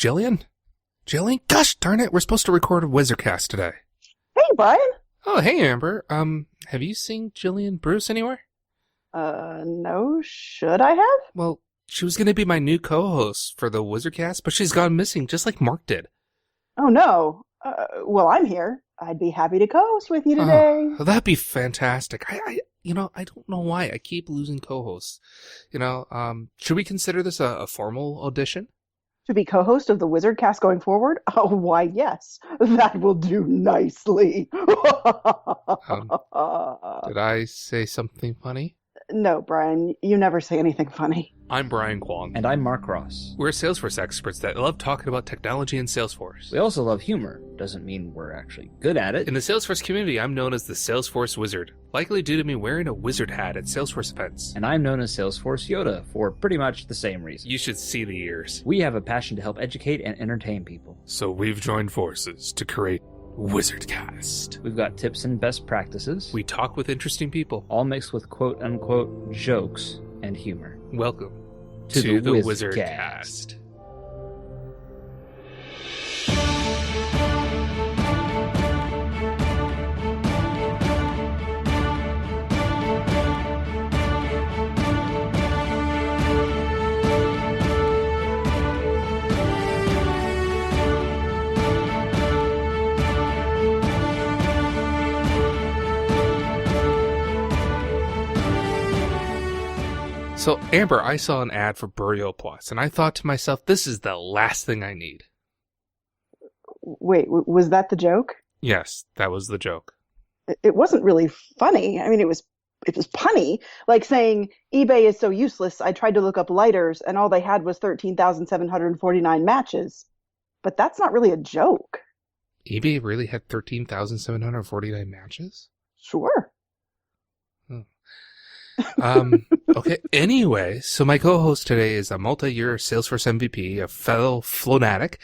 Jillian? Jillian? Gosh darn it, we're supposed to record a WizardCast today. Hey, Brian. Oh, hey, Amber. Have you seen Jillian Bruce anywhere? No, should I have? Well, she was going to be my new co-host for the WizardCast, but she's gone missing, just like Mark did. Oh, no. Well, I'm here. I'd be happy to co-host with you today. Oh, that'd be fantastic. I don't know why I keep losing co-hosts. Should we consider this a formal audition? To be co-host of the WizardCast going forward? Oh, why, yes. That will do nicely. Did I say something funny? No, Brian, you never say anything funny. I'm Brian Kwong. And I'm Mark Ross. We're Salesforce experts that love talking about technology and Salesforce. We also love humor. Doesn't mean we're actually good at it. In the Salesforce community, I'm known as the Salesforce Wizard, likely due to me wearing a wizard hat at Salesforce events. And I'm known as Salesforce Yoda for pretty much the same reason. You should see the ears. We have a passion to help educate and entertain people. So we've joined forces to create WizardCast. We've got tips and best practices. We talk with interesting people. All mixed with quote-unquote jokes and humor. Welcome to the WizardCast. So, Amber, I saw an ad for Burial Plus, and I thought to myself, this is the last thing I need. Wait, was that the joke? Yes, that was the joke. It wasn't really funny. I mean, it was punny. Like saying, eBay is so useless, I tried to look up lighters, and all they had was 13,749 matches. But that's not really a joke. eBay really had 13,749 matches? Sure. Okay, anyway, so my co-host today is a multi-year Salesforce MVP, a fellow Flonatic,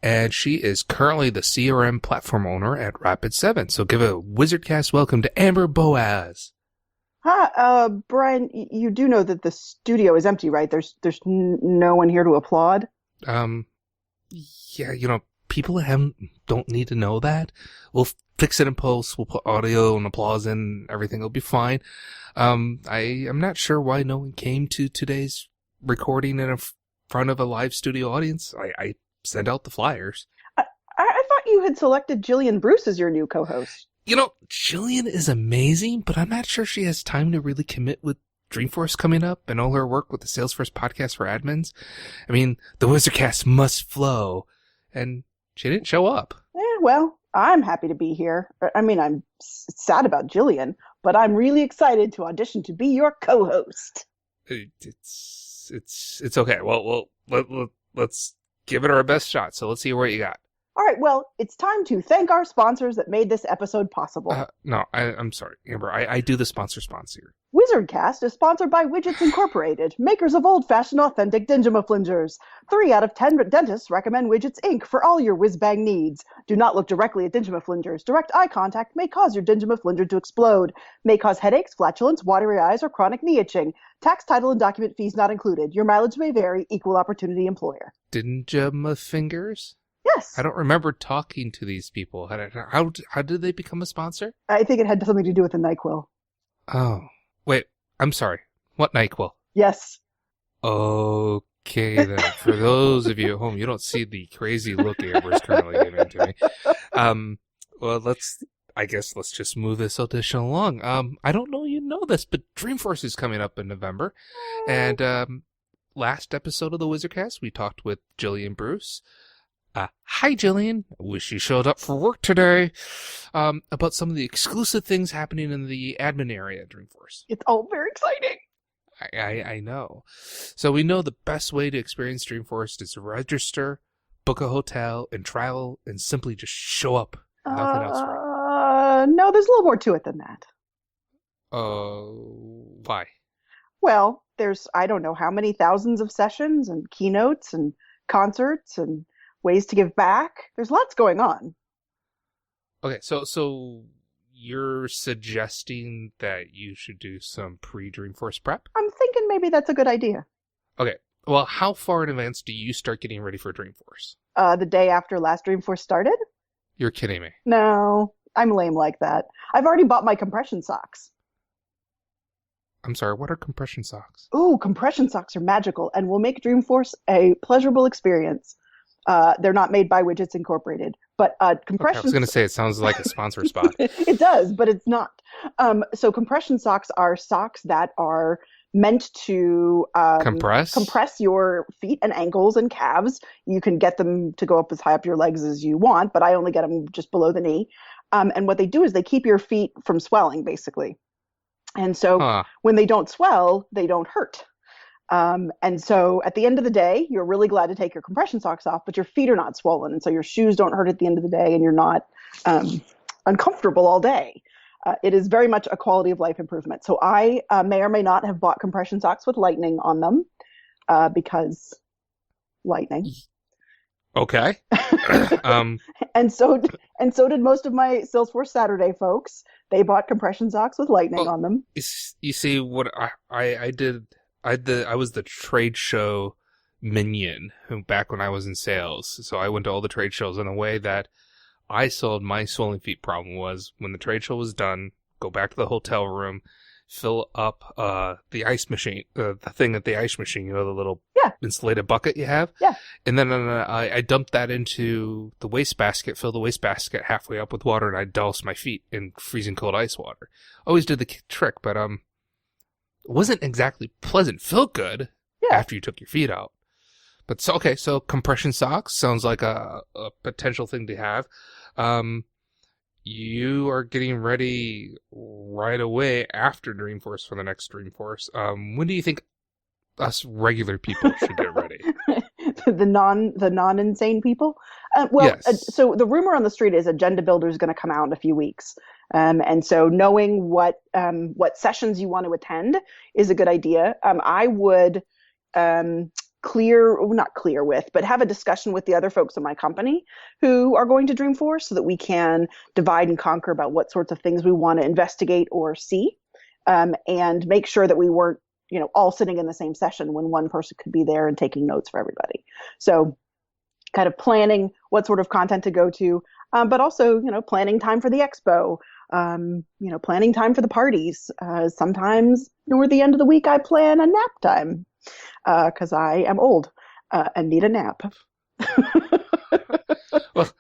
and she is currently the CRM platform owner at Rapid7. So give a WizardCast welcome to Amber Boaz. Hi, Brian, you do know that the studio is empty, right? There's no one here to applaud? Yeah, people don't need to know that. We'll fix it in post, we'll put audio and applause in, everything will be fine. I am not sure why no one came to today's recording in front of a live studio audience. I sent out the flyers. I thought you had selected Jillian Bruce as your new co-host. Jillian is amazing, but I'm not sure she has time to really commit with Dreamforce coming up and all her work with the Salesforce podcast for admins. I mean, the WizardCast must flow, and she didn't show up. Well, I'm happy to be here. I mean, I'm sad about Jillian, but I'm really excited to audition to be your co-host. It's okay. Well, let's give it our best shot. So let's see what you got. All right, well, it's time to thank our sponsors that made this episode possible. No, I'm sorry, Amber. I do the sponsor. WizardCast is sponsored by Widgets Incorporated, makers of old-fashioned authentic Dingema-flingers. 3 out of 10 dentists recommend Widgets Inc. for all your whiz-bang needs. Do not look directly at Dingema-flingers. Direct eye contact may cause your Dingema-flinger to explode. May cause headaches, flatulence, watery eyes, or chronic knee itching. Tax, title, and document fees not included. Your mileage may vary. Equal opportunity employer. Dingema-fingers? Yes. I don't remember talking to these people. How did they become a sponsor? I think it had something to do with the NyQuil. Oh. Wait, I'm sorry. What NyQuil? Yes. Okay, then. For those of you at home, you don't see the crazy look Amber's currently giving to me. Well, let's just move this audition along. I don't know you know this, but Dreamforce is coming up in November. And, last episode of the WizardCast, we talked with Jillian Bruce. Hi, Jillian. I wish you showed up for work today. About some of the exclusive things happening in the admin area at Dreamforce. It's all very exciting. I know. So we know the best way to experience Dreamforce is to register, book a hotel, and travel, and simply just show up. Nothing else, right? No, there's a little more to it than that. Why? Well, there's, I don't know how many thousands of sessions and keynotes and concerts and ways to give back. There's lots going on. Okay, so you're suggesting that you should do some pre-Dreamforce prep? I'm thinking maybe that's a good idea. Okay, Well, how far in advance do you start getting ready for Dreamforce? The day after last Dreamforce started? You're kidding me. No, I'm lame like that. I've already bought my compression socks. I'm sorry, what are compression socks? Ooh, compression socks are magical and will make Dreamforce a pleasurable experience. They're not made by Widgets Incorporated, but Okay, I compression. was going to say it sounds like a sponsor spot. It does, but it's not. So compression socks are socks that are meant to compress your feet and ankles and calves. You can get them to go up as high up your legs as you want, but I only get them just below the knee. And what they do is they keep your feet from swelling, basically. And so when they don't swell, they don't hurt. And so at the end of the day, you're really glad to take your compression socks off, but your feet are not swollen. And so your shoes don't hurt at the end of the day, and you're not uncomfortable all day. It is very much a quality of life improvement. So I may or may not have bought compression socks with lightning on them because lightning. Okay. And so did most of my Salesforce Saturday folks. They bought compression socks with lightning on them. You see, what I did, I was the trade show minion back when I was in sales. So I went to all the trade shows, and the way that I solved my swollen feet problem was when the trade show was done, go back to the hotel room, fill up the ice machine, the thing at the ice machine, you know, the little insulated bucket you have. Yeah. And then I dumped that into the wastebasket, fill the wastebasket halfway up with water, and I doused my feet in freezing cold ice water. Always did the trick, but it wasn't exactly pleasant. Felt good after you took your feet out. But so compression socks sounds like a potential thing to have. You are getting ready right away after Dreamforce for the next Dreamforce. When do you think us regular people should get ready? the non-insane people? Yes. So the rumor on the street is Agenda Builder is going to come out in a few weeks. And so knowing what sessions you want to attend is a good idea. I would have a discussion with the other folks in my company who are going to Dreamforce so that we can divide and conquer about what sorts of things we want to investigate or see, and make sure that we weren't, all sitting in the same session when one person could be there and taking notes for everybody. So kind of planning what sort of content to go to, but also, planning time for the expo, planning time for the parties. Sometimes near the end of the week, I plan a nap time. Because I am old and need a nap. Well,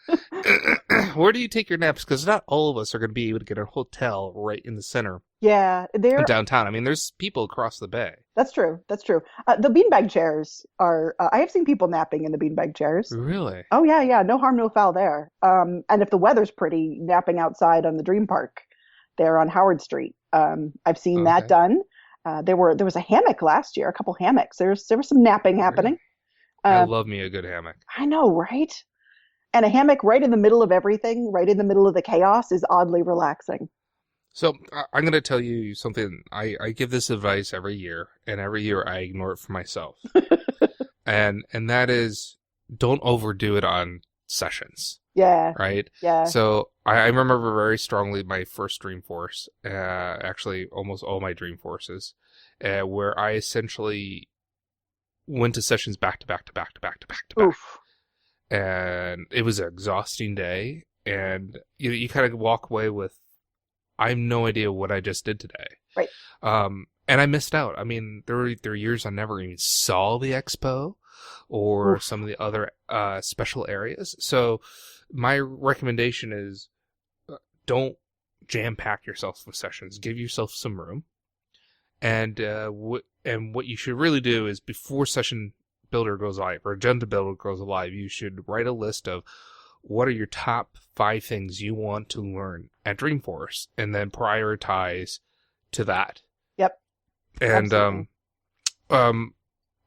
where do you take your naps? Because not all of us are going to be able to get a hotel right in the center. Yeah, they're downtown. I mean, there's people across the bay. That's true. The beanbag chairs are. I have seen people napping in the beanbag chairs. Really? Oh yeah. No harm, no foul there. And if the weather's pretty, napping outside on the Dream Park, there on Howard Street. I've seen that done. There was a hammock last year, a couple hammocks. There was some napping happening. I love me a good hammock. I know, right? And a hammock right in the middle of everything, right in the middle of the chaos, is oddly relaxing. So I'm going to tell you something. I give this advice every year, and every year I ignore it for myself. and that is, don't overdo it on sessions. Yeah. Right? Yeah. So I remember very strongly my first Dreamforce, actually almost all my Dreamforces, where I essentially went to sessions back to back to back to back to back to back. Oof. And it was an exhausting day, and you kind of walk away with, I have no idea what I just did today. Right. And I missed out. I mean, there were years I never even saw the expo or some of the other special areas. So my recommendation is, don't jam-pack yourself with sessions. Give yourself some room. And what you should really do is, before Session Builder goes live or Agenda Builder goes live, you should write a list of what are your top 5 things you want to learn at Dreamforce, and then prioritize to that. Yep. And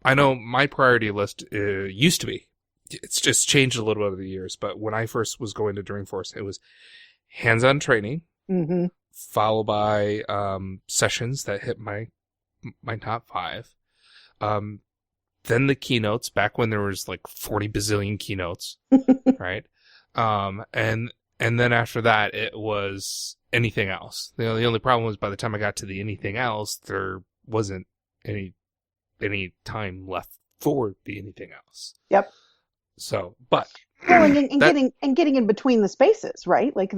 I know my priority list used to be, it's just changed a little bit over the years, but when I first was going to Dreamforce, it was hands-on training, followed by sessions that hit my top 5. Then the keynotes, back when there was like 40 bazillion keynotes, right? And then after that, it was anything else. The only problem was, by the time I got to the anything else, there wasn't any time left for the anything else. Yep. So, but Well, and that, getting in between the spaces, right? Like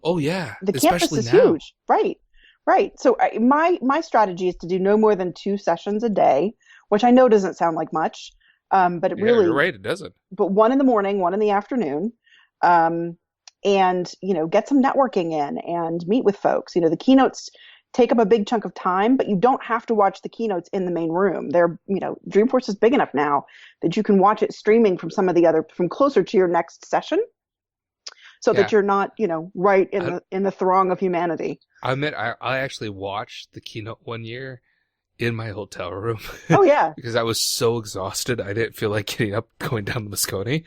oh yeah, the campus especially is now. huge, right? Right. So my strategy is to do no more than 2 sessions a day, which I know doesn't sound like much, but it Yeah, you're really, right. It doesn't. but one in the morning, one in the afternoon, um, and get some networking in and meet with folks. The keynotes take up a big chunk of time, but you don't have to watch the keynotes in the main room. Dreamforce is big enough now that you can watch it streaming from from closer to your next session, so Yeah. that you're not, right I, in the throng of humanity. I admit, I actually watched the keynote one year in my hotel room. Oh yeah. Because I was so exhausted, I didn't feel like getting up, going down the Moscone.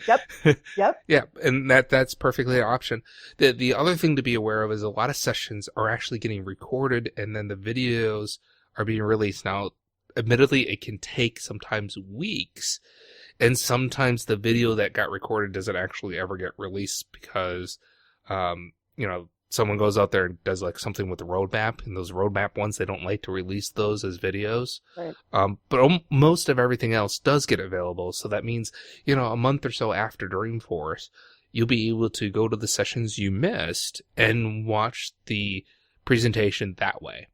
Yep. Yeah, and that's perfectly an option. The other thing to be aware of is a lot of sessions are actually getting recorded, and then the videos are being released. Now, admittedly, it can take sometimes weeks, and sometimes the video that got recorded doesn't actually ever get released because, someone goes out there and does like something with the roadmap, and those roadmap ones, they don't like to release those as videos. Right. But most of everything else does get available. So that means, a month or so after Dreamforce, you'll be able to go to the sessions you missed and watch the presentation that way.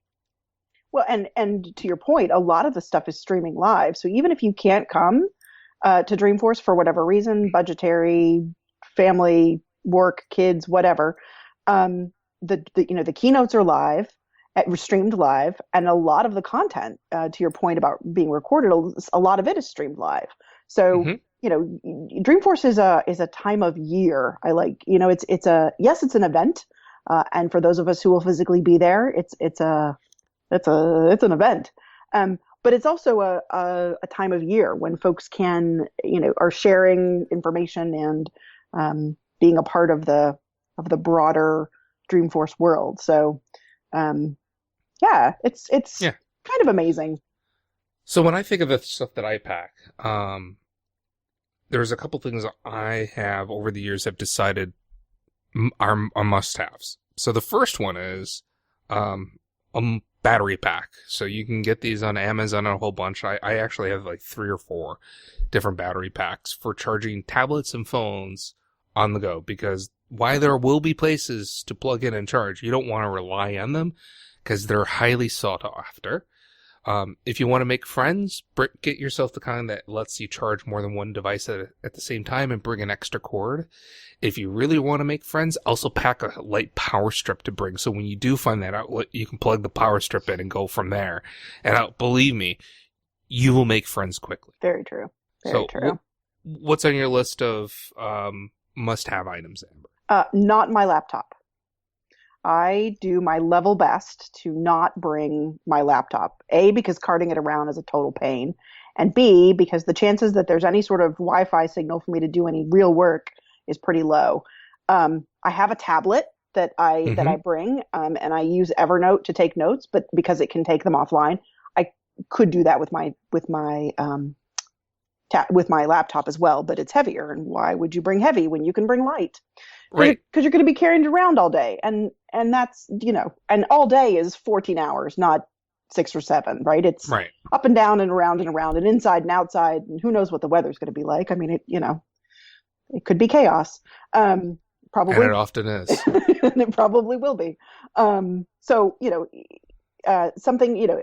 Well, and to your point, a lot of the stuff is streaming live. So even if you can't come to Dreamforce for whatever reason, budgetary, family, work, kids, whatever, the keynotes are live, streamed live, and a lot of the content, to your point about being recorded, a lot of it is streamed live. So Dreamforce is a time of year. I like, it's an event, and for those of us who will physically be there, it's an event. But it's also a time of year when folks are sharing information and being a part of the broader Dreamforce world. So, it's kind of amazing. So when I think of the stuff that I pack, there's a couple things I have over the years have decided are must-haves. So the first one is a battery pack. So you can get these on Amazon a whole bunch. I actually have like 3 or 4 different battery packs for charging tablets and phones on the go, because while there will be places to plug in and charge, you don't want to rely on them because they're highly sought after. If you want to make friends, get yourself the kind that lets you charge more than one device at the same time and bring an extra cord. If you really want to make friends, also pack a light power strip to bring. So when you do find that outlet, you can plug the power strip in and go from there. And believe me, you will make friends quickly. Very true. Very true. What's on your list of must-have items, Amber? Not my laptop. I do my level best to not bring my laptop. A, because carting it around is a total pain. And B, because the chances that there's any sort of Wi-Fi signal for me to do any real work is pretty low. I have a tablet that I bring, and I use Evernote to take notes, but because it can take them offline, I could do that with my laptop as well, but it's heavier. And why would you bring heavy when you can bring light? Right. Because you're going to be carrying it around all day. And that's, and all day is 14 hours, not 6 or 7, right? It's right. Up and down and around and inside and outside. And who knows what the weather's going to be like. I mean, it could be chaos. Probably. And it often is. And it probably will be. So, something,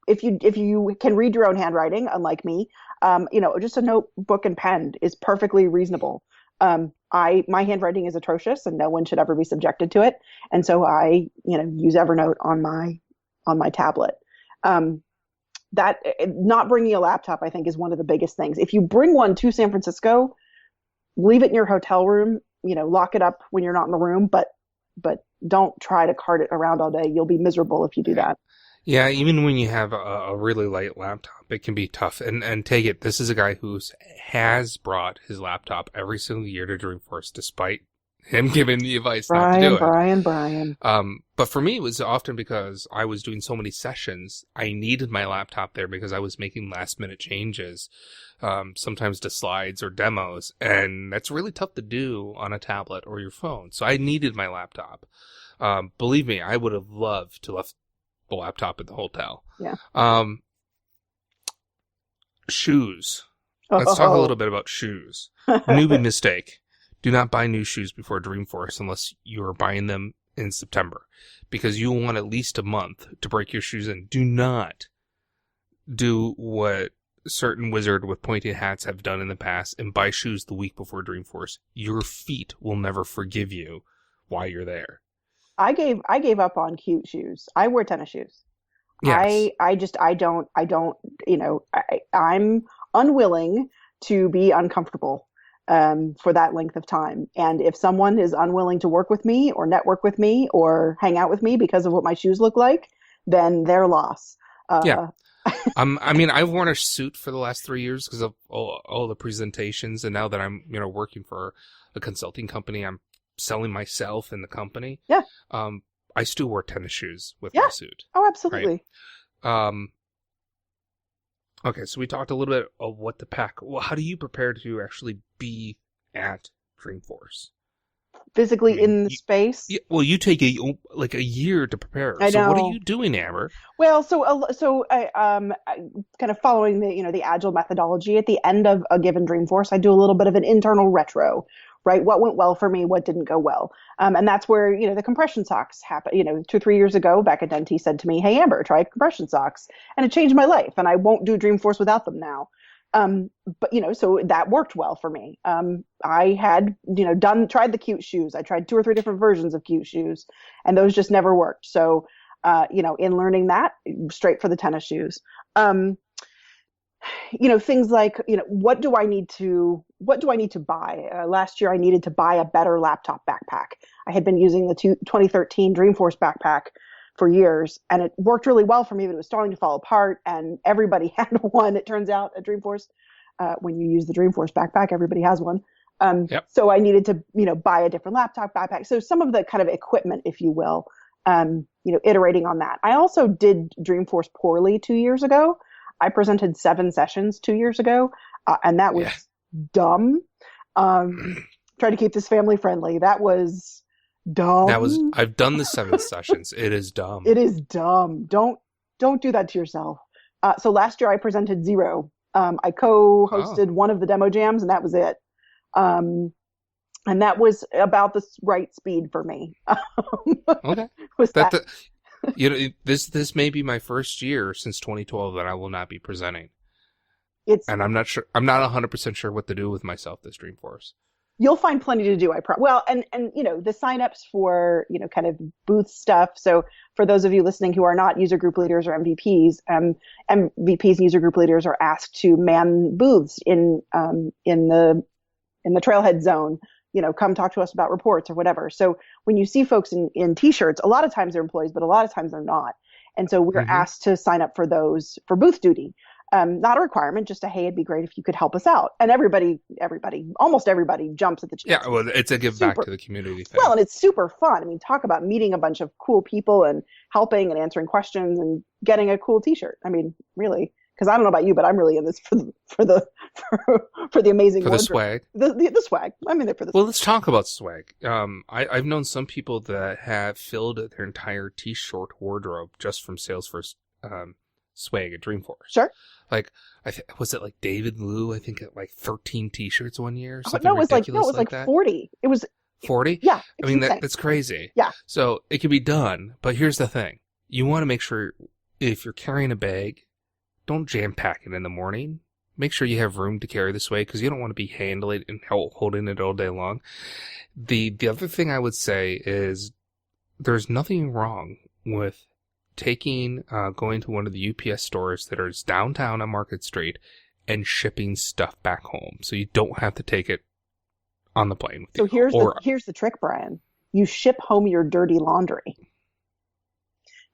if you can read your own handwriting, unlike me, just a notebook and pen is perfectly reasonable. My handwriting is atrocious and no one should ever be subjected to it. And so I, use Evernote on my tablet. That not bringing a laptop, I think, is one of the biggest things. If you bring one to San Francisco, leave it in your hotel room, lock it up when you're not in the room, but don't try to cart it around all day. You'll be miserable if you do that. Yeah, even when you have a really light laptop, it can be tough. And take it, this is a guy who has brought his laptop every single year to Dreamforce, despite him giving the advice not to do it. Brian. But for me, it was often because I was doing so many sessions, I needed my laptop there because I was making last-minute changes, sometimes to slides or demos, and that's really tough to do on a tablet or your phone. So I needed my laptop. Believe me, I would have loved to left the laptop at the hotel. Yeah. Shoes. Let's talk a Oh. little bit about shoes. Newbie mistake. Do not buy new shoes before Dreamforce unless you are buying them in September, because you want at least a month to break your shoes in. Do not do what certain wizard with pointed hats have done in the past and buy shoes the week before Dreamforce. Your feet will never forgive you while you're there. I gave up on cute shoes. I wear tennis shoes. Yes. I don't, I'm unwilling to be uncomfortable for that length of time. And if someone is unwilling to work with me or network with me or hang out with me because of what my shoes look like, then their loss. Yeah. I mean, I've worn a suit for the last 3 years because of all the presentations. And now that I'm, working for a consulting company, I'm selling myself in the company. Yeah. I still wear tennis shoes with Yeah. my suit. Oh, absolutely. Right? Okay, so we talked a little bit of what to pack. Well, how do you prepare to actually be at Dreamforce? Physically in the space. Well, you take a year to prepare. I So what are know. you doing, Amber? Well, so I kind of following the agile methodology. At the end of a given Dreamforce, I do a little bit of an internal retro, right? What went well for me, what didn't go well, and that's where the compression socks happen. 2-3 years ago, Becca Denty said to me, "Hey Amber, try compression socks," and it changed my life, and I won't do Dreamforce without them now. But so that worked well for me. I had tried the cute shoes. I tried 2 or 3 different versions of cute shoes, and those just never worked. So in learning that, straight for the tennis shoes. Things like, what do I need to buy? Last year, I needed to buy a better laptop backpack. I had been using the 2013 Dreamforce backpack for years, and it worked really well for me, but it was starting to fall apart, and everybody had one. It turns out at Dreamforce, when you use the Dreamforce backpack, everybody has one. Yep. So I needed to, buy a different laptop backpack. So some of the kind of equipment, if you will, iterating on that. I also did Dreamforce poorly 2 years ago. I presented 7 sessions 2 years ago, and that was dumb. Try to keep this family friendly. That was dumb. I've done the 7 sessions. It is dumb. It is dumb. Don't do that to yourself. So last year I presented 0. I co-hosted one of the demo jams, and that was it. And that was about the right speed for me. Okay. Was that? This may be my first year since 2012 that I will not be presenting. And I'm not sure. I'm not 100% sure what to do with myself this Dreamforce. You'll find plenty to do. And the signups for kind of booth stuff. So for those of you listening who are not user group leaders or MVPs, MVPs and user group leaders are asked to man booths in the trailhead zone. Come talk to us about reports or whatever. So when you see folks in t-shirts, a lot of times they're employees, but a lot of times they're not. And so we're asked to sign up for those for booth duty. Not a requirement, just hey, it'd be great if you could help us out. And almost everybody jumps at the chance. Yeah, well, it's a give back to the community thing. Well, and it's super fun. I mean, talk about meeting a bunch of cool people and helping and answering questions and getting a cool t-shirt. I mean, really. Because I don't know about you, but I'm really in this for the amazing for the swag. The swag. I'm in there for the. Well, let's talk about swag. I've known some people that have filled their entire t-shirt wardrobe just from Salesforce swag at Dreamforce. Sure. Like, was it like David Liu? I think at like 13 t-shirts one year. Or something no, it was ridiculous like that. 40. It was 40. Yeah. I mean that's crazy. Yeah. So it can be done, but here's the thing: you want to make sure if you're carrying a bag, don't jam pack it in the morning. Make sure you have room to carry this way because you don't want to be handling and holding it all day long. The other thing I would say is there's nothing wrong with going to one of the UPS stores that are downtown on Market Street and shipping stuff back home, so you don't have to take it on the plane with you. So here's the trick, Brian. You ship home your dirty laundry.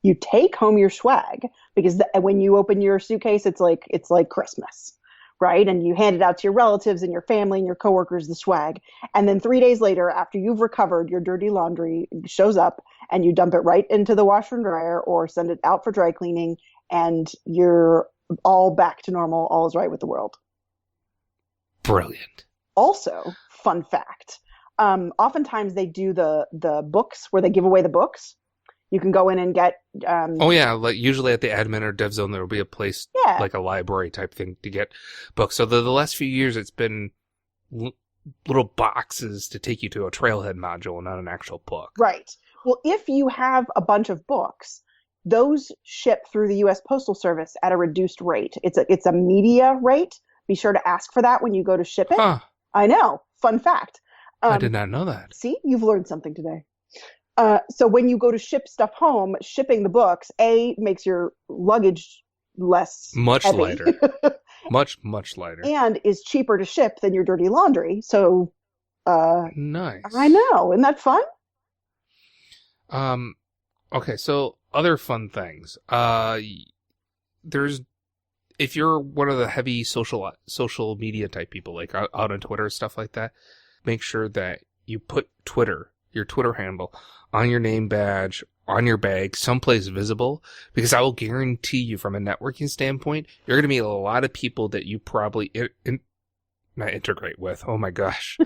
You take home your swag because when you open your suitcase, it's like Christmas, right? And you hand it out to your relatives and your family and your coworkers, the swag. And then 3 days later, after you've recovered, your dirty laundry shows up and you dump it right into the washer and dryer or send it out for dry cleaning, and you're all back to normal. All is right with the world. Brilliant. Also, fun fact. Oftentimes they do the books where they give away the books. You can go in and get. Oh yeah, like usually at the admin or dev zone, there will be a place Yeah. like a library type thing to get books. So the last few years, it's been little boxes to take you to a Trailhead module, not an actual book. Right. Well, if you have a bunch of books, those ship through the U.S. Postal Service at a reduced rate. It's a media rate. Be sure to ask for that when you go to ship it. Huh. I know. Fun fact. I did not know that. See, you've learned something today. So when you go to ship stuff home, shipping the books, makes your luggage less Much heavy. lighter. Much lighter. And is cheaper to ship than your dirty laundry. So, nice. I know. Isn't that fun? Okay, so other fun things. If you're one of the heavy social media type people, like out on Twitter, stuff like that, make sure that you put your Twitter handle, on your name badge, on your bag, someplace visible, because I will guarantee you from a networking standpoint, you're going to meet a lot of people that you probably not integrate with, oh my gosh,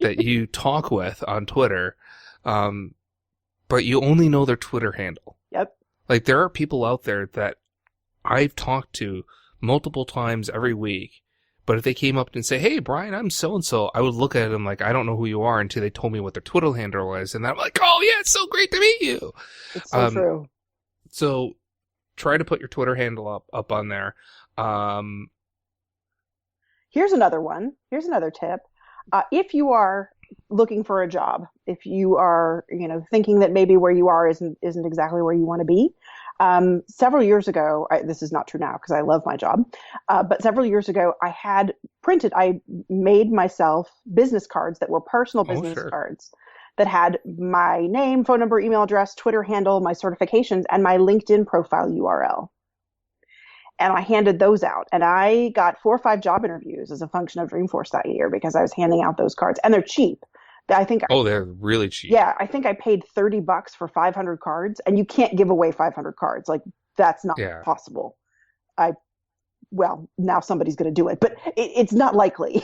that you talk with on Twitter, but you only know their Twitter handle. Yep. Like, there are people out there that I've talked to multiple times every week, but if they came up and say, hey, Brian, I'm so-and-so, I would look at them like, I don't know who you are until they told me what their Twitter handle was. And I'm like, oh, yeah, it's so great to meet you. It's so true. So try to put your Twitter handle up on there. Here's another one. Here's another tip. If you are looking for a job, if you are, thinking that maybe where you are isn't exactly where you want to be, several years ago, this is not true now because I love my job, but several years ago, I made myself business cards that were personal business cards that had my name, phone number, email address, Twitter handle, my certifications, and my LinkedIn profile URL. And I handed those out, and I got 4 or 5 job interviews as a function of Dreamforce that year because I was handing out those cards, and they're cheap. They're really cheap. Yeah, I think I paid $30 for 500 cards, and you can't give away 500 cards. Like, that's not possible. Now somebody's going to do it, but it's not likely.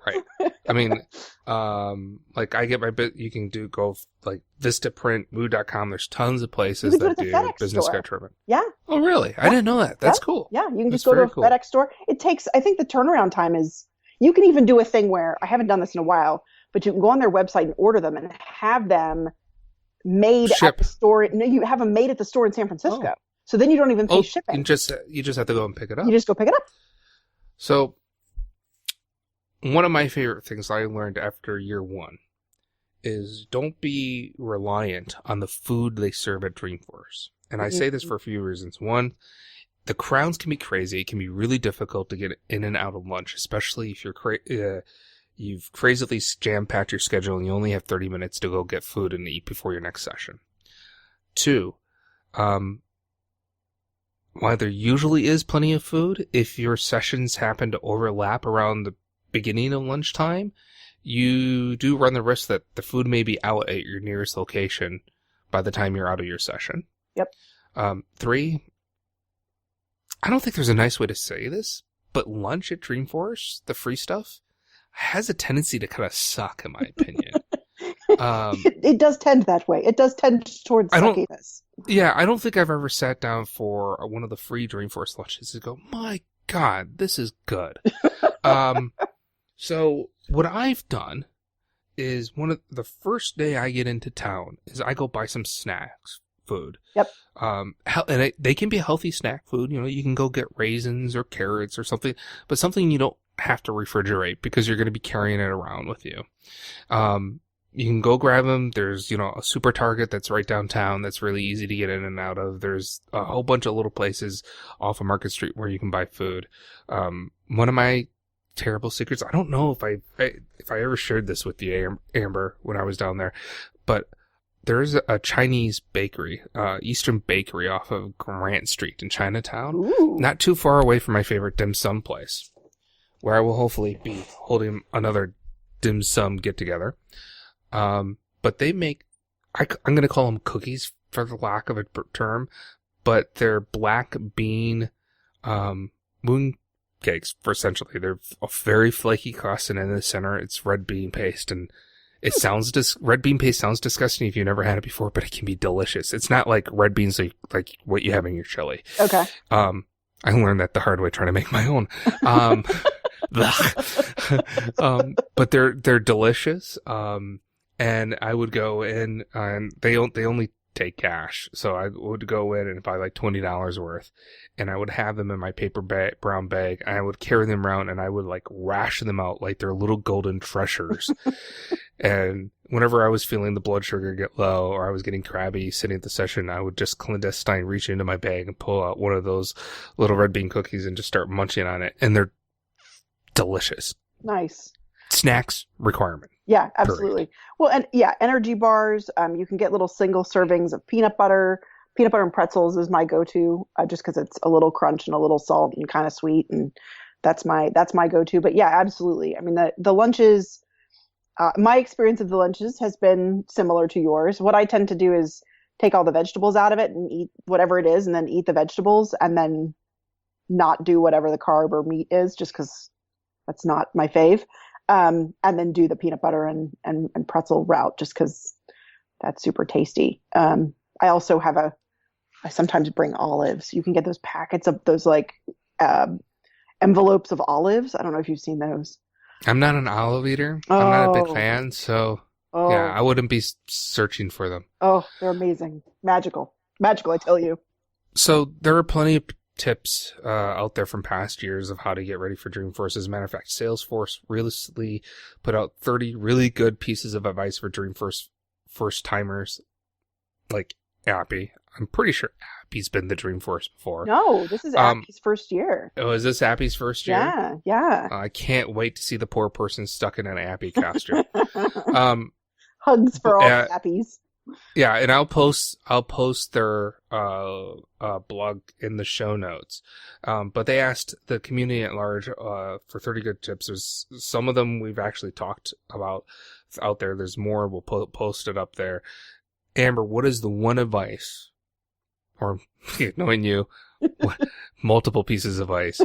Right. I mean, like I get my bit. You can go like Vistaprint, Moo.com. There's tons of places that do business card trimming. Yeah. Oh, really? Yeah. I didn't know that. That's cool. Yeah, you can just go to a FedEx store. It takes, I think the turnaround time is, you can even do a thing where, I haven't done this in a while, but you can go on their website and order them and have them made at the store. No, you have them made at the store in San Francisco. Oh. So then you don't even pay shipping. You just have to go and pick it up. You just go pick it up. So one of my favorite things I learned after year 1 is don't be reliant on the food they serve at Dreamforce. And I say this for a few reasons. One, the crowds can be crazy. It can be really difficult to get in and out of lunch, especially if you've crazily jam-packed your schedule and you only have 30 minutes to go get food and eat before your next session. 2, while there usually is plenty of food, if your sessions happen to overlap around the beginning of lunchtime, you do run the risk that the food may be out at your nearest location by the time you're out of your session. Yep. 3, I don't think there's a nice way to say this, but lunch at Dreamforce, the free stuff, has a tendency to kind of suck, in my opinion. It does tend that way. It does tend towards suckiness. Yeah, I don't think I've ever sat down for one of the free Dreamforce lunches and go, my God, this is good. So what I've done is the first day I get into town is I go buy some snacks, food. Yep. And they can be healthy snack food. You can go get raisins or carrots or something, but something you don't have to refrigerate because you're going to be carrying it around with you. You can go grab them. There's, a super Target that's right downtown that's really easy to get in and out of. There's a whole bunch of little places off of Market Street where you can buy food. One of my terrible secrets, I don't know if I ever shared this with you, Amber, when I was down there, but there's a Chinese bakery, Eastern Bakery off of Grant Street in Chinatown, not too far away from my favorite dim sum place, where I will hopefully be holding another dim sum get together. But they make, I'm going to call them cookies for the lack of a term, but they're black bean, moon cakes, for essentially. They're a very flaky crust, and in the center, it's red bean paste, and red bean paste sounds disgusting if you've never had it before, but it can be delicious. It's not like red beans like what you have in your chili. Okay. I learned that the hard way trying to make my own. But they're delicious. And I would go in, and they only take cash, so I would go in and buy like $20 worth, and I would have them in my brown bag, and I would carry them around, and I would like ration them out like they're little golden treasures. And whenever I was feeling the blood sugar get low, or I was getting crabby sitting at the session, I would just clandestine reach into my bag and pull out one of those little red bean cookies and just start munching on it, and they're delicious. Nice. Snacks requirement. Yeah, absolutely. Period. Well, and yeah, energy bars. You can get little single servings of peanut butter. Peanut butter and pretzels is my go-to, just because it's a little crunch and a little salt and kind of sweet, and that's my go-to. But yeah, absolutely. I mean, the lunches. My experience of the lunches has been similar to yours. What I tend to do is take all the vegetables out of it and eat whatever it is, and then eat the vegetables, and then not do whatever the carb or meat is, just because that's not my fave. And then do the peanut butter and pretzel route, just because that's super tasty. I also I sometimes bring olives. You can get those packets of those like envelopes of olives. I don't know if you've seen those. I'm not an olive eater. I'm not a big fan, so yeah, I wouldn't be searching for them. Oh, they're amazing. Magical, I tell you. So there are plenty of tips out there from past years of how to get ready for Dreamforce. As a matter of fact, Salesforce recently put out 30 really good pieces of advice for Dreamforce first timers, like Appy. I'm pretty sure Appy's been to Dreamforce before. No, this is Appy's first year. Oh, is this Appy's first year? Yeah. I can't wait to see the poor person stuck in an Appy costume. Hugs for all the Appies. Yeah, and I'll post their blog in the show notes. But they asked the community at large for 30 good tips. There's some of them we've actually talked about out there. There's more. We'll post it up there. Amber, what is the one advice, or knowing you, multiple pieces of advice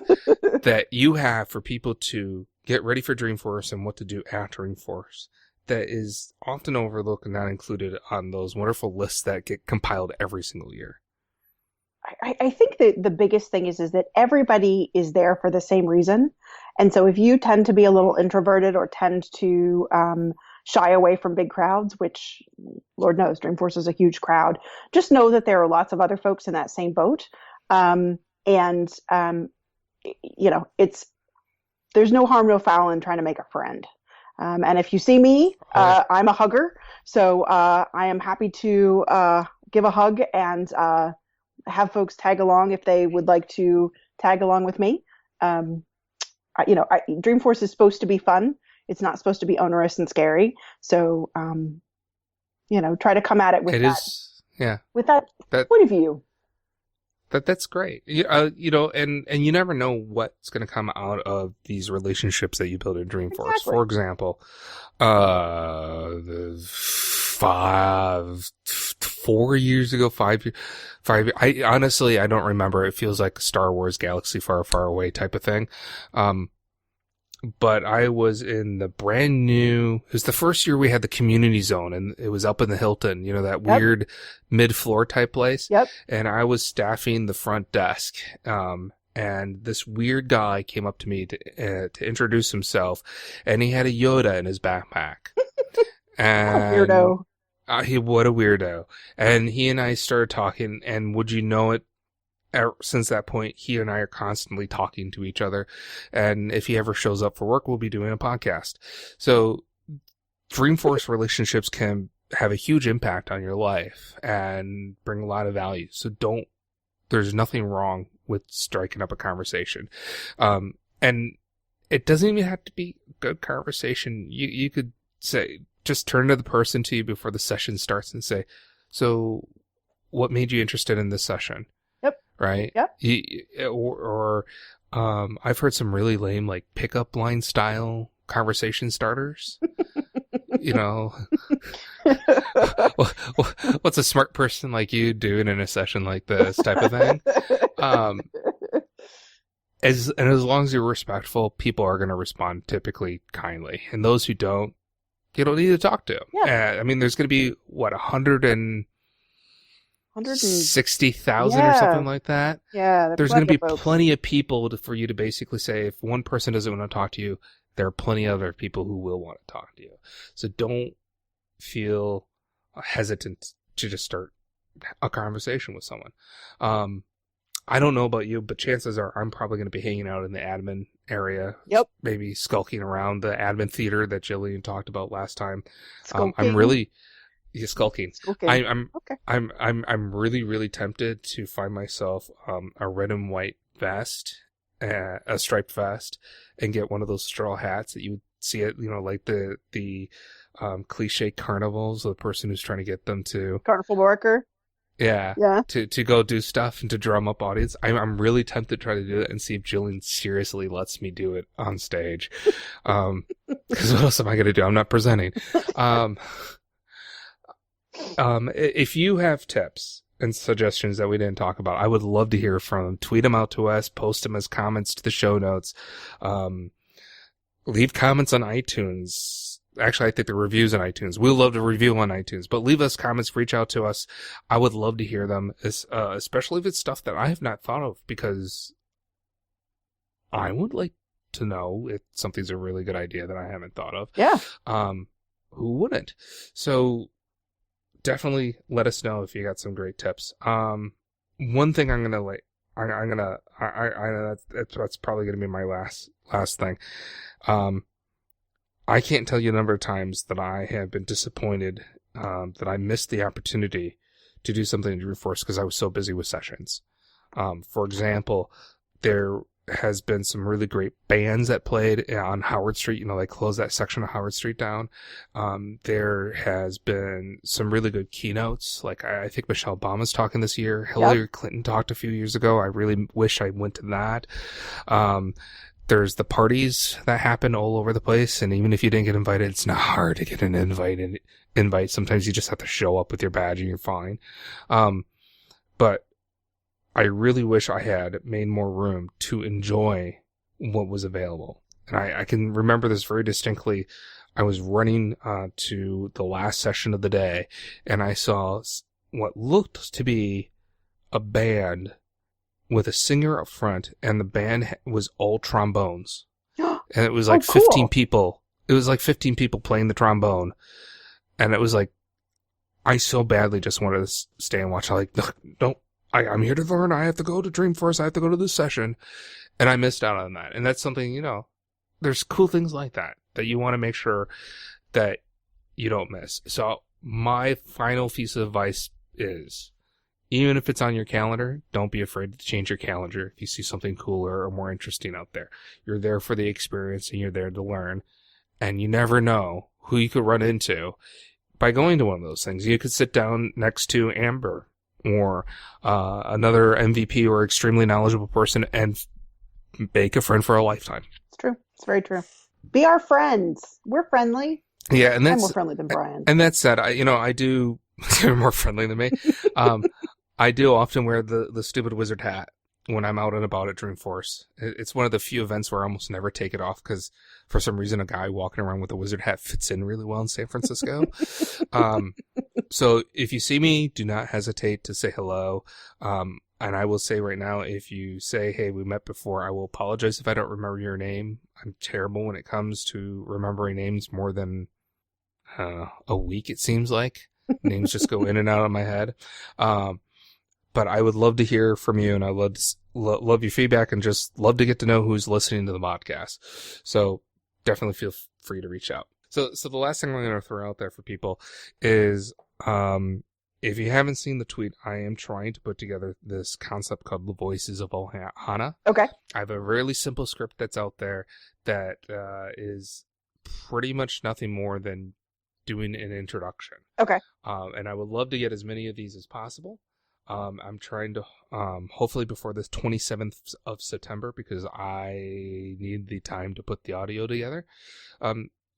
that you have for people to get ready for Dreamforce and what to do after Dreamforce that is often overlooked and not included on those wonderful lists that get compiled every single year? I think that the biggest thing is that everybody is there for the same reason. And so if you tend to be a little introverted or tend to shy away from big crowds, which Lord knows Dreamforce is a huge crowd, just know that there are lots of other folks in that same boat. There's no harm, no foul in trying to make a friend. And if you see me, I'm a hugger. So I am happy to give a hug and have folks tag along if they would like to tag along with me. Dreamforce is supposed to be fun. It's not supposed to be onerous and scary. So, try to come at it with with that point of view. That's great. And you never know what's going to come out of these relationships that you build in Dreamforce. Exactly. For example, 4 years ago, 5 years, I honestly don't remember. It feels like a Star Wars Galaxy Far, Far Away type of thing. But I was in the brand new, it was the first year we had the community zone, and it was up in the Hilton, that weird mid-floor type place. Yep. And I was staffing the front desk. And this weird guy came up to me to introduce himself, and he had a Yoda in his backpack. And weirdo. What a weirdo. And he and I started talking, and would you know it, since that point, he and I are constantly talking to each other. And if he ever shows up for work, we'll be doing a podcast. So Dreamforce relationships can have a huge impact on your life and bring a lot of value. So there's nothing wrong with striking up a conversation. And it doesn't even have to be a good conversation. You could say, just turn to the person to you before the session starts and say, so what made you interested in this session? Right? Yep. I've heard some really lame, like, pickup line style conversation starters. What's a smart person like you doing in a session like this type of thing? As long as you're respectful, people are going to respond typically kindly. And those who don't, you don't need to talk to. Yeah. I mean, there's going to be, what, 160,000 or Yeah. something like that? Yeah. There's going to be folks. plenty of people for you to basically say, if one person doesn't want to talk to you, there are plenty of other people who will want to talk to you. So don't feel hesitant to just start a conversation with someone. I don't know about you, but chances are I'm probably going to be hanging out in the admin area. Yep. Maybe skulking around the admin theater that Jillian talked about last time. Skulking. I'm really skulking. Skulking. Okay. I'm really, really tempted to find myself a red and white vest, a striped vest, and get one of those straw hats that you would see it, like the cliche carnivals, the person who's trying to get them to Carnival worker. Yeah. Yeah. To go do stuff and to drum up audience. I'm really tempted to try to do it and see if Jillian seriously lets me do it on stage. Because what else am I going to do? I'm not presenting. If you have tips and suggestions that we didn't talk about, I would love to hear from them. Tweet them out to us. Post them as comments to the show notes. Leave comments on iTunes. Actually, I think the reviews on iTunes. We'll love to review on iTunes, but leave us comments, reach out to us. I would love to hear them, especially if it's stuff that I have not thought of, because I would like to know if something's a really good idea that I haven't thought of. Yeah. Who wouldn't? So definitely let us know if you got some great tips. One thing that's probably going to be my last thing. I can't tell you the number of times that I have been disappointed that I missed the opportunity to do something in Dreamforce because I was so busy with sessions. For example, there has been some really great bands that played on Howard Street. They closed that section of Howard Street down. There has been some really good keynotes. Like I think Michelle Obama's talking this year. Hillary Clinton talked a few years ago. I really wish I went to that. There's the parties that happen all over the place, and even if you didn't get invited, it's not hard to get an invite. Sometimes you just have to show up with your badge and you're fine. But I really wish I had made more room to enjoy what was available. And I can remember this very distinctly. I was running to the last session of the day, and I saw what looked to be a band with a singer up front, and the band was all trombones. And it was like 15 people. It was like 15 people playing the trombone. And it was like, I so badly just wanted to stay and watch. I'm like, no, I'm here to learn. I have to go to Dreamforce. I have to go to this session. And I missed out on that. And that's something, there's cool things like that you want to make sure that you don't miss. So my final piece of advice is, even if it's on your calendar, don't be afraid to change your calendar if you see something cooler or more interesting out there. You're there for the experience and you're there to learn. And you never know who you could run into by going to one of those things. You could sit down next to Amber or another MVP or extremely knowledgeable person and make a friend for a lifetime. It's true. It's very true. Be our friends. We're friendly. Yeah, and I'm more friendly than Brian. And that said, I do. You're more friendly than me. I do often wear the stupid wizard hat when I'm out and about at Dreamforce. It's one of the few events where I almost never take it off because for some reason a guy walking around with a wizard hat fits in really well in San Francisco. So if you see me, do not hesitate to say hello. And I will say right now, if you say, hey, we met before, I will apologize if I don't remember your name. I'm terrible when it comes to remembering names more than a week, it seems like. Names just go in and out of my head. But I would love to hear from you, and I love your feedback, and just love to get to know who's listening to the podcast. So definitely feel free to reach out. So the last thing I'm going to throw out there for people is, if you haven't seen the tweet, I am trying to put together this concept called the Voices of Ohana. Okay. I have a really simple script that's out there that is pretty much nothing more than doing an introduction. Okay. And I would love to get as many of these as possible. I'm trying to, hopefully before the 27th of September, because I need the time to put the audio together.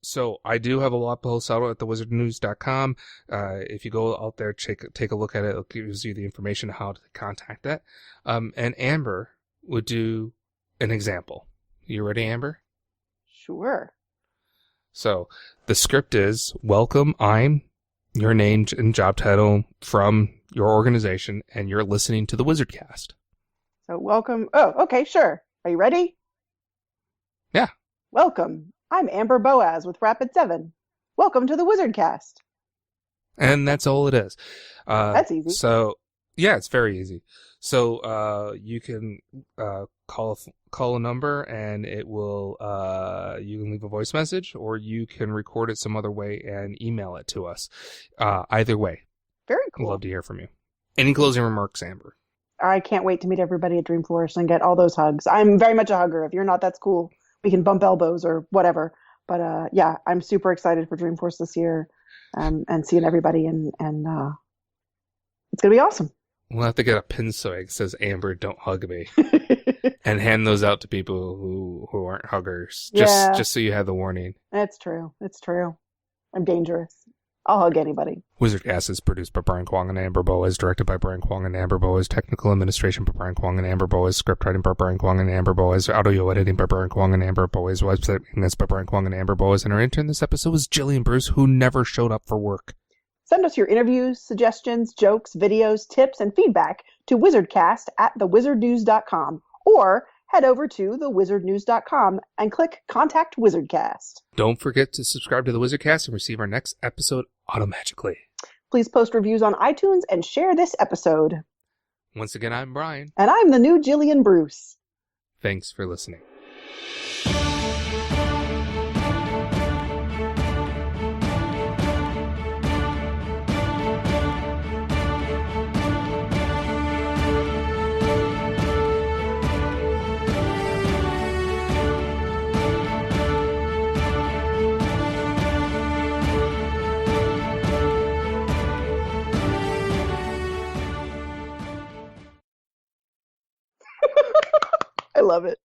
So I do have a lot posts out at thewizardnews.com. If you go out there, take a look at it. It gives you the information how to contact that. And Amber would do an example. You ready, Amber? Sure. So the script is, welcome, I'm your name and job title from your organization, and you're listening to the WizardCast. So welcome. Oh, okay, sure. Are you ready? Yeah. Welcome. I'm Amber Boaz with Rapid7. Welcome to the WizardCast. And that's all it is. That's easy. So, yeah, it's very easy. So, you can call a number, and it will. You can leave a voice message, or you can record it some other way and email it to us. Either way, Very cool. We'd love to hear from you. Any closing remarks, Amber? I can't wait to meet everybody at Dreamforce and get all those hugs. I'm very much a hugger. If you're not, that's cool. We can bump elbows or whatever. But yeah, I'm super excited for Dreamforce this year, and seeing everybody, and it's gonna be awesome. We'll have to get a pin swag that says "Amber, don't hug me," and hand those out to people who aren't huggers. Just so you have the warning. That's true. It's true. I'm dangerous. I'll hug anybody. WizardCast is produced by Brian Kwong and Amber Boaz, directed by Brian Kwong and Amber Boaz, technical administration by Brian Kwong and Amber Boaz, script writing by Brian Kwong and Amber Boaz, audio editing by Brian Kwong and Amber Boaz, website maintenance by Brian Kwong and Amber Boaz, and our intern this episode was Jillian Bruce, who never showed up for work. Send us your interviews, suggestions, jokes, videos, tips, and feedback to wizardcast@thewizardnews.com, or head over to thewizardnews.com and click Contact WizardCast. Don't forget to subscribe to the WizardCast and receive our next episode automagically. Please post reviews on iTunes and share this episode. Once again, I'm Brian. And I'm the new Jillian Bruce. Thanks for listening. I love it.